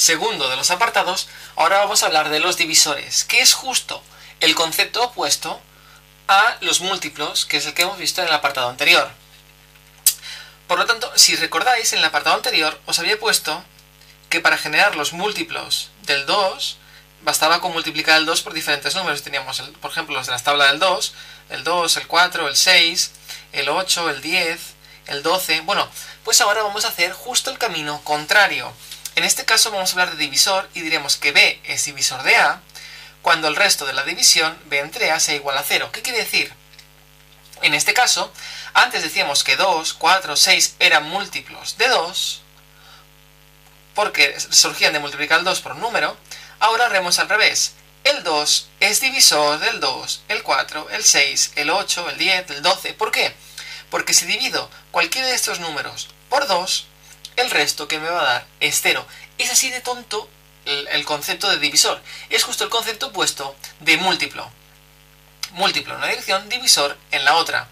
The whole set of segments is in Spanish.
segundo de los apartados, ahora vamos a hablar de los divisores, que es justo el concepto opuesto a los múltiplos, que es el que hemos visto en el apartado anterior. Por lo tanto, si recordáis, en el apartado anterior os había puesto que para generar los múltiplos del 2, bastaba con multiplicar el 2 por diferentes números. Teníamos, por ejemplo, los de la tabla del 2, el 4, el 6, el 8, el 10, el 12... Bueno, pues ahora vamos a hacer justo el camino contrario. En este caso vamos a hablar de divisor y diremos que B es divisor de A cuando el resto de la división, B entre A, sea igual a 0. ¿Qué quiere decir? En este caso, antes decíamos que 2, 4, 6 eran múltiplos de 2, porque surgían de multiplicar el 2 por un número. Ahora haremos al revés. El 2 es divisor del 2, el 4, el 6, el 8, el 10, el 12. ¿Por qué? Porque si divido cualquiera de estos números por 2, el resto que me va a dar es 0. Es así de tonto el concepto de divisor. Es justo el concepto opuesto de múltiplo. Múltiplo en una dirección, divisor en la otra.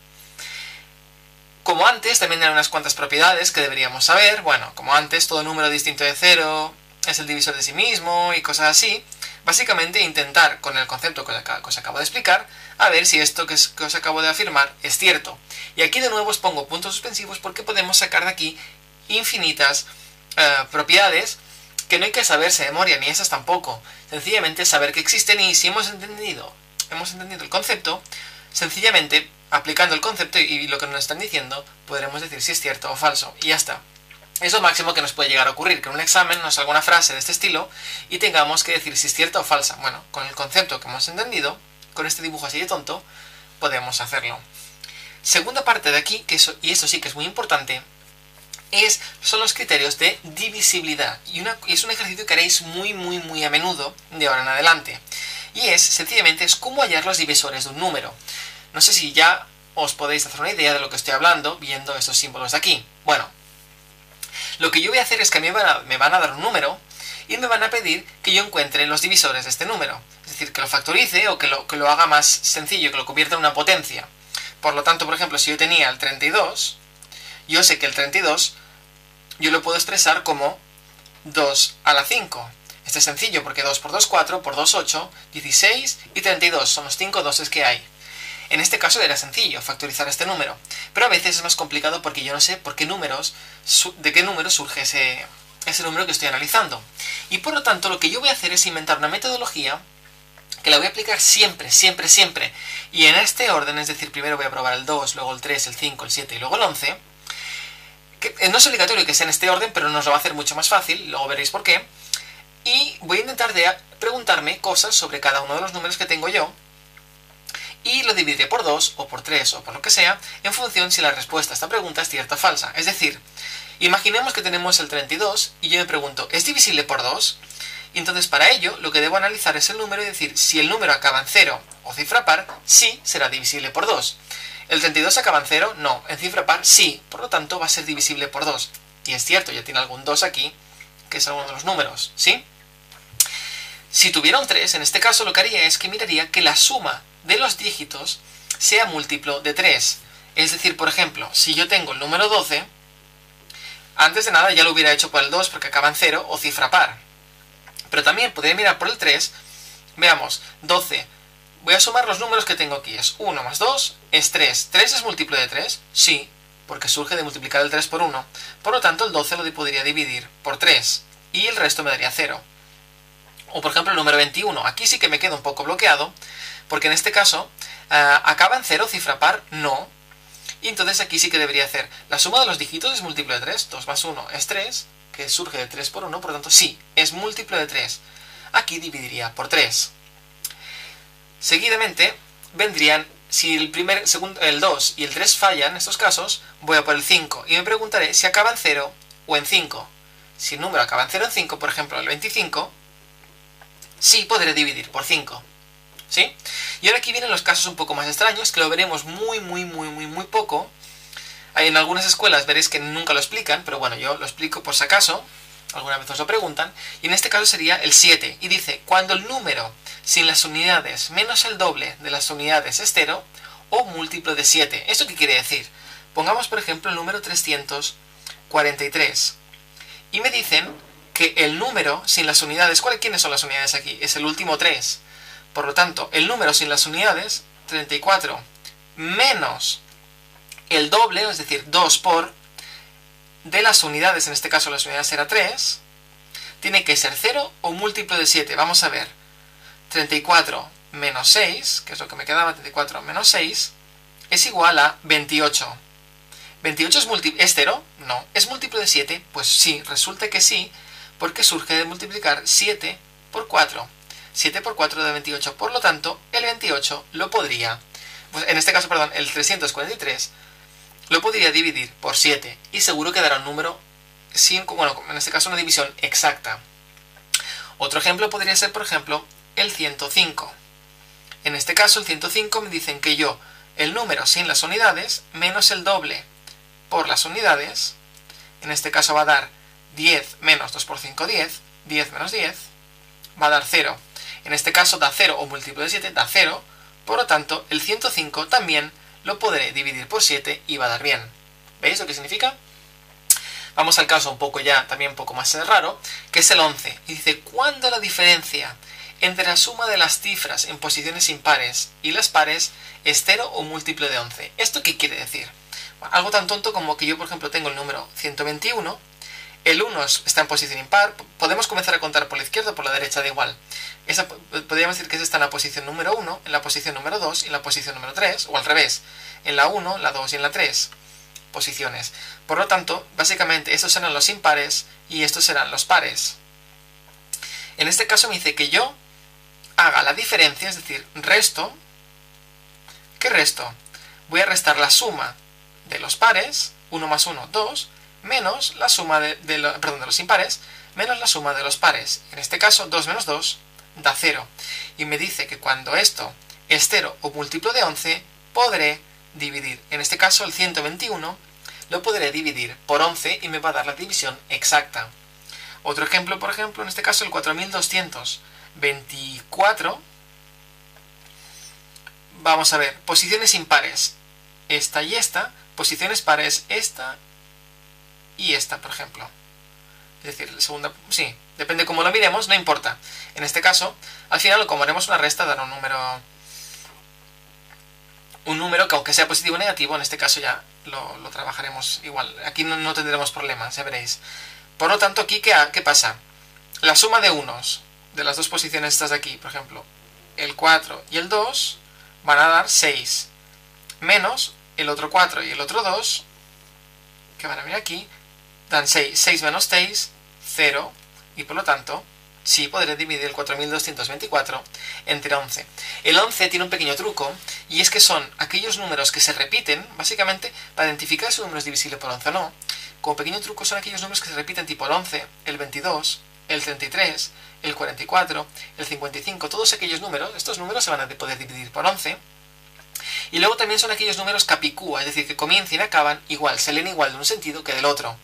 Como antes, también hay unas cuantas propiedades que deberíamos saber. Bueno, como antes, todo número distinto de 0 es el divisor de sí mismo y cosas así. Básicamente intentar, con el concepto que os acabo de explicar, a ver si esto que os acabo de afirmar es cierto. Y aquí de nuevo os pongo puntos suspensivos porque podemos sacar de aquí infinitas propiedades que no hay que saberse de memoria, ni esas tampoco. Sencillamente saber que existen, y si hemos entendido el concepto, sencillamente aplicando el concepto y lo que nos están diciendo, podremos decir si es cierto o falso, y ya está. Es lo máximo que nos puede llegar a ocurrir, que en un examen nos salga una frase de este estilo y tengamos que decir si es cierta o falsa. Bueno, con el concepto que hemos entendido, con este dibujo así de tonto, podemos hacerlo. Segunda parte de aquí, y esto sí que es muy importante, son los criterios de divisibilidad. Y es un ejercicio que haréis muy a menudo de ahora en adelante. Y sencillamente, es cómo hallar los divisores de un número. No sé si ya os podéis hacer una idea de lo que estoy hablando viendo estos símbolos de aquí. Bueno, lo que yo voy a hacer es que a mí me van a dar un número y me van a pedir que yo encuentre los divisores de este número. Es decir, que lo factorice o que lo haga más sencillo, que lo convierta en una potencia. Por lo tanto, por ejemplo, si yo tenía el 32, yo sé que el 32 yo lo puedo expresar como 2 a la 5. Este es sencillo porque 2 por 2, 4, por 2, 8, 16 y 32 son los 5 doses que hay. En este caso era sencillo factorizar este número, pero a veces es más complicado porque yo no sé de qué número surge ese número que estoy analizando. Y por lo tanto lo que yo voy a hacer es inventar una metodología que la voy a aplicar siempre. Y en este orden, es decir, primero voy a probar el 2, luego el 3, el 5, el 7 y luego el 11. Que no es obligatorio que sea en este orden, pero nos lo va a hacer mucho más fácil, luego veréis por qué. Y voy a intentar preguntarme cosas sobre cada uno de los números que tengo yo, y lo dividiré por 2, o por 3, o por lo que sea, en función si la respuesta a esta pregunta es cierta o falsa. Es decir, imaginemos que tenemos el 32, y yo me pregunto, ¿es divisible por 2? Y entonces para ello, lo que debo analizar es el número y decir, si el número acaba en 0 o cifra par, sí será divisible por 2. ¿El 32 acaba en 0? No. En cifra par, sí. Por lo tanto, va a ser divisible por 2. Y es cierto, ya tiene algún 2 aquí, que es alguno de los números, ¿sí? Si tuviera un 3, en este caso lo que haría es que miraría que la suma de los dígitos sea múltiplo de 3. Es decir, por ejemplo, si yo tengo el número 12, antes de nada ya lo hubiera hecho por el 2 porque acaba en 0 o cifra par. Pero también podría mirar por el 3. Veamos, 12. Voy a sumar los números que tengo aquí. Es 1 más 2 es 3. ¿3 es múltiplo de 3? Sí, porque surge de multiplicar el 3 por 1. Por lo tanto, el 12 lo podría dividir por 3. Y el resto me daría 0. O por ejemplo el número 21. Aquí sí que me quedo un poco bloqueado, porque en este caso, ¿acaba en 0 cifra par? No. Y entonces aquí sí que debería hacer la suma de los dígitos es múltiplo de 3. 2 más 1 es 3, que surge de 3 por 1. Por lo tanto, sí, es múltiplo de 3. Aquí dividiría por 3. Seguidamente vendrían, si el 2 y el 3 fallan en estos casos, voy a por el 5 y me preguntaré si acaba en 0 o en 5. Si el número acaba en 0 o en 5, por ejemplo el 25, sí podré dividir por 5. ¿Sí? Y ahora aquí vienen los casos un poco más extraños, que lo veremos muy poco. En algunas escuelas veréis que nunca lo explican, pero bueno, yo lo explico por si acaso. Alguna vez os lo preguntan. Y en este caso sería el 7. Y dice, cuando el número sin las unidades menos el doble de las unidades es 0, o múltiplo de 7. ¿Esto qué quiere decir? Pongamos, por ejemplo, el número 343. Y me dicen que el número sin las unidades, ¿quiénes son las unidades aquí? Es el último 3. Por lo tanto, el número sin las unidades, 34, menos el doble, es decir, 2 por, de las unidades, en este caso las unidades era 3, tiene que ser 0 o múltiplo de 7. Vamos a ver, 34 menos 6, que es lo que me quedaba, 34 menos 6, es igual a 28. ¿28 es 0? No. ¿Es múltiplo de 7? Pues sí, resulta que sí, porque surge de multiplicar 7 por 4. 7 por 4 da 28, por lo tanto, el 28 lo podría, pues en este caso, perdón, el 343, lo podría dividir por 7, y seguro que dará un número, bueno, en este caso una división exacta. Otro ejemplo podría ser, por ejemplo, el 105. En este caso, el 105 me dicen que el número sin las unidades, menos el doble por las unidades, en este caso va a dar 10 menos 2 por 5, 10, 10 menos 10, va a dar 0. En este caso da 0 o múltiplo de 7, da 0, por lo tanto el 105 también lo podré dividir por 7 y va a dar bien. ¿Veis lo que significa? Vamos al caso también un poco más raro, que es el 11. Y dice, ¿cuándo la diferencia entre la suma de las cifras en posiciones impares y las pares es 0 o múltiplo de 11? ¿Esto qué quiere decir? Bueno, algo tan tonto como que yo, por ejemplo, tengo el número 121, el 1 está en posición impar, podemos comenzar a contar por la izquierda o por la derecha, da igual. Podríamos decir que esa está en la posición número 1, en la posición número 2 y en la posición número 3, o al revés, en la 1, la 2 y en la 3 posiciones. Por lo tanto, básicamente estos serán los impares y estos serán los pares. En este caso me dice que yo haga la diferencia, es decir, resto. ¿Qué resto? Voy a restar la suma de los pares, 1 más 1, 2, menos la suma de los impares, menos la suma de los pares. En este caso, 2 menos 2 da 0. Y me dice que cuando esto es 0 o múltiplo de 11, podré dividir. En este caso, el 121 lo podré dividir por 11 y me va a dar la división exacta. Otro ejemplo, por ejemplo, en este caso, el 4224. Vamos a ver, posiciones impares, esta y esta, posiciones pares, esta y esta, por ejemplo. Es decir, la segunda, sí, depende cómo lo miremos, no importa. En este caso, al final, como haremos una resta, dará un número que, aunque sea positivo o negativo, en este caso ya lo trabajaremos igual. Aquí no tendremos problemas, ya veréis. Por lo tanto, aquí, ¿qué pasa? La suma de unos, de las dos posiciones estas de aquí, por ejemplo, el 4 y el 2, van a dar 6, menos el otro 4 y el otro 2, que van a venir aquí, dan 6. 6 menos 6, 0, y por lo tanto, sí podré dividir el 4224 entre 11. El 11 tiene un pequeño truco, y es que son aquellos números que se repiten, básicamente, para identificar si un número es divisible por 11 o no. Como pequeño truco son aquellos números que se repiten, tipo el 11, el 22, el 33, el 44, el 55, todos aquellos números, estos números se van a poder dividir por 11. Y luego también son aquellos números capicúa, es decir, que comienzan y acaban igual, se leen igual de un sentido que del otro.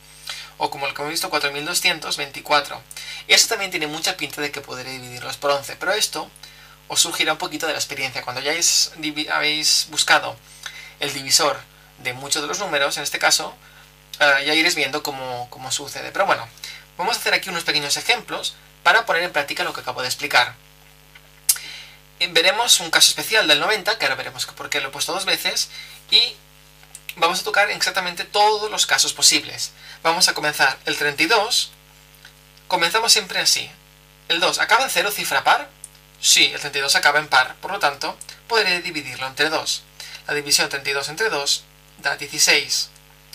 O como el que hemos visto, 4224. Eso también tiene mucha pinta de que podré dividirlos por 11, pero esto os surgirá un poquito de la experiencia. Cuando ya habéis buscado el divisor de muchos de los números, en este caso, ya iréis viendo cómo sucede. Pero bueno, vamos a hacer aquí unos pequeños ejemplos para poner en práctica lo que acabo de explicar. Veremos un caso especial del 90, que ahora veremos por qué lo he puesto 2 veces, y vamos a tocar exactamente todos los casos posibles. Vamos a comenzar el 32, comenzamos siempre así. El 2, ¿acaba en 0, cifra par? Sí, el 32 acaba en par, por lo tanto, podré dividirlo entre 2. La división 32 entre 2 da 16.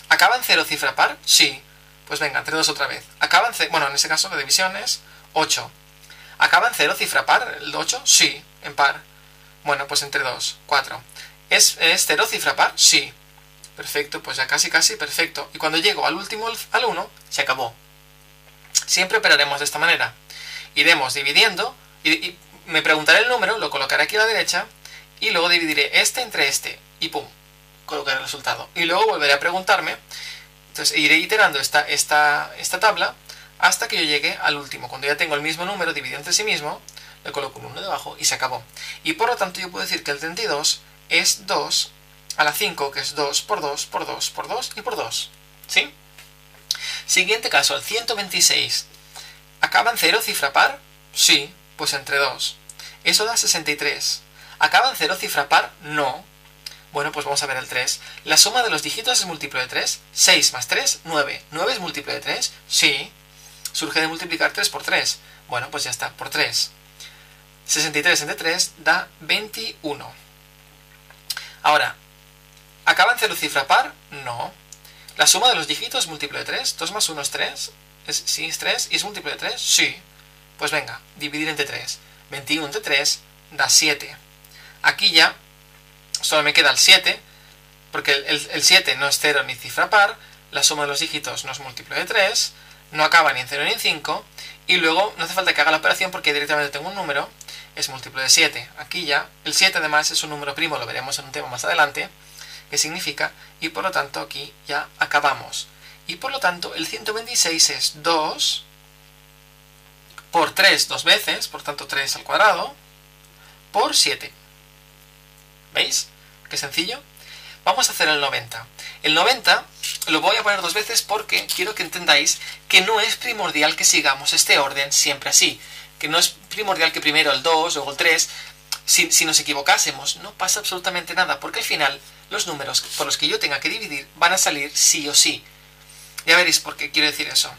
¿Acaba en 0, cifra par? Sí. Pues venga, entre 2 otra vez. ¿Acaba en 0? Bueno, en este caso la división es 8. ¿Acaba en 0, cifra par, el 8? Sí, en par. Bueno, pues entre 2, 4. ¿Es 0, cifra par? Sí. Perfecto, pues ya casi, perfecto. Y cuando llego al último, al 1, se acabó. Siempre operaremos de esta manera. Iremos dividiendo, y me preguntaré el número, lo colocaré aquí a la derecha, y luego dividiré este entre este, y pum, colocaré el resultado. Y luego volveré a preguntarme, entonces iré iterando esta tabla, hasta que yo llegue al último. Cuando ya tengo el mismo número dividido entre sí mismo, le coloco un 1 debajo y se acabó. Y por lo tanto yo puedo decir que el 32 es 2 a la 5, que es 2 por 2 por 2 por 2 y por 2. ¿Sí? Siguiente caso, el 126. ¿Acaba en 0 cifra par? Sí, pues entre 2. Eso da 63. ¿Acaba en 0 cifra par? No. Bueno, pues vamos a ver el 3. ¿La suma de los dígitos es múltiplo de 3? 6 más 3, 9. ¿9 es múltiplo de 3? Sí. Surge de multiplicar 3 por 3. Bueno, pues ya está, por 3. 63 entre 3 da 21. Ahora, ¿acaba en 0 cifra par? No. ¿La suma de los dígitos es múltiplo de 3? 2 más 1 es 3. ¿Sí es 3? ¿Y es múltiplo de 3? Sí. Pues venga, dividir entre 3. 21 entre 3 da 7. Aquí ya solo me queda el 7, porque el 7 no es 0 ni cifra par, la suma de los dígitos no es múltiplo de 3, no acaba ni en 0 ni en 5, y luego no hace falta que haga la operación porque directamente tengo un número, es múltiplo de 7. Aquí ya, el 7 además es un número primo, lo veremos en un tema más adelante, que significa, y por lo tanto aquí ya acabamos. Y por lo tanto el 126 es 2 por 3 dos veces, por tanto 3 al cuadrado, por 7. ¿Veis? Qué sencillo. Vamos a hacer el 90. El 90 lo voy a poner dos veces porque quiero que entendáis que no es primordial que sigamos este orden siempre así. Que no es primordial que primero el 2, luego el 3. Si nos equivocásemos, no pasa absolutamente nada, porque al final los números por los que yo tenga que dividir van a salir sí o sí. Ya veréis por qué quiero decir eso.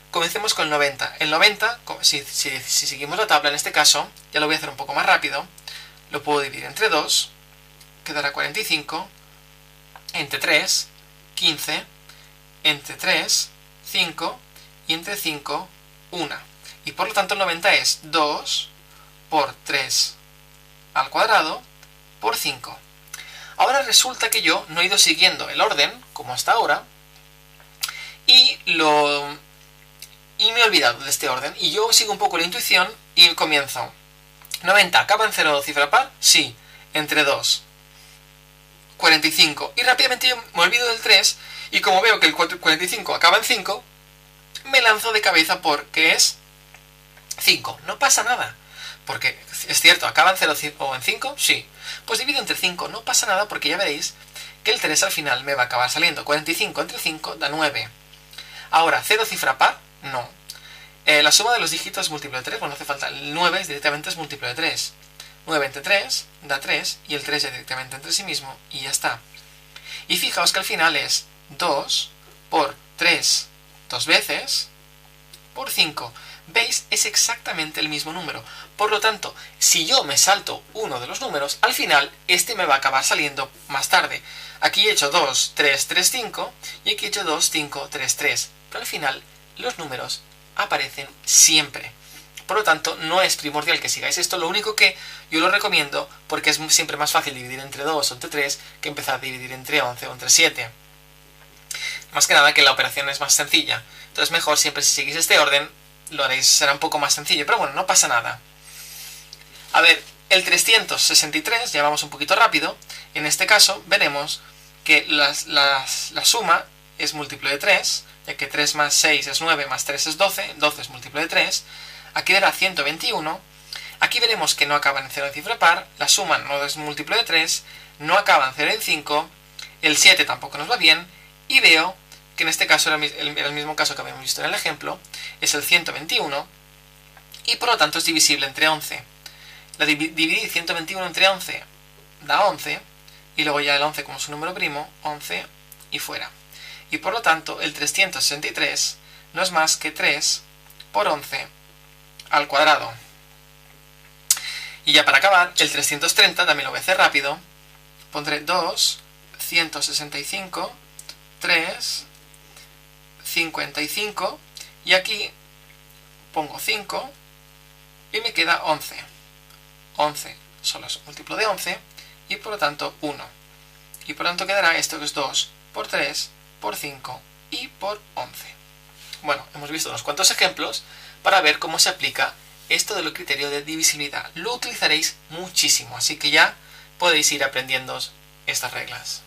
Comencemos con el 90. El 90, si seguimos la tabla en este caso, ya lo voy a hacer un poco más rápido, lo puedo dividir entre 2, quedará 45, entre 3, 15, entre 3, 5, y entre 5, 1. Y por lo tanto el 90 es 2 por 3 al cuadrado por 5. Ahora resulta que yo no he ido siguiendo el orden, como hasta ahora, y me he olvidado de este orden, y yo sigo un poco la intuición y comienzo. 90, ¿acaba en 0 cifra par? Sí, entre 2. 45. Y rápidamente yo me olvido del 3, y como veo que el 45 acaba en 5, me lanzo de cabeza porque es 5. No pasa nada. Porque es cierto, ¿acaba en 0 o en 5? Sí. Pues divido entre 5, no pasa nada porque ya veréis que el 3 al final me va a acabar saliendo. 45 entre 5 da 9. Ahora, ¿0 cifra par? No. La suma de los dígitos es múltiplo de 3, bueno, no hace falta. El 9 directamente es múltiplo de 3. 9 entre 3 da 3 y el 3 ya directamente entre sí mismo y ya está. Y fijaos que al final es 2 por 3 dos veces por 5. ¿Veis? Es exactamente el mismo número. Por lo tanto, si yo me salto uno de los números, al final este me va a acabar saliendo más tarde. Aquí he hecho 2, 3, 3, 5 y aquí he hecho 2, 5, 3, 3. Pero al final los números aparecen siempre. Por lo tanto, no es primordial que sigáis esto. Lo único que yo lo recomiendo, porque es siempre más fácil dividir entre 2 o entre 3 que empezar a dividir entre 11 o entre 7. Más que nada que la operación es más sencilla. Entonces mejor siempre si seguís este orden, lo haréis, será un poco más sencillo. Pero bueno, no pasa nada. A ver, el 363, ya vamos un poquito rápido. En este caso veremos que la suma es múltiplo de 3, ya que 3 más 6 es 9, más 3 es 12, 12 es múltiplo de 3. Aquí dará 121. Aquí veremos que no acaba en 0 en cifra par, la suma no es múltiplo de 3, no acaba en 0 en 5, el 7 tampoco nos va bien, y veo que en este caso era el mismo caso que habíamos visto en el ejemplo, es el 121, y por lo tanto es divisible entre 11. Dividir 121 entre 11 da 11, y luego ya el 11 como su número primo, 11 y fuera. Y por lo tanto el 363 no es más que 3 por 11 al cuadrado. Y ya para acabar, el 330 también lo voy a hacer rápido. Pondré 2, 165, 3, 55 y aquí pongo 5 y me queda 11. 11 solo es múltiplo de 11 y por lo tanto 1. Y por lo tanto quedará esto que es 2 por 3 por 5 y por 11. Bueno, hemos visto unos cuantos ejemplos para ver cómo se aplica esto del criterio de divisibilidad. Lo utilizaréis muchísimo, así que ya podéis ir aprendiendo estas reglas.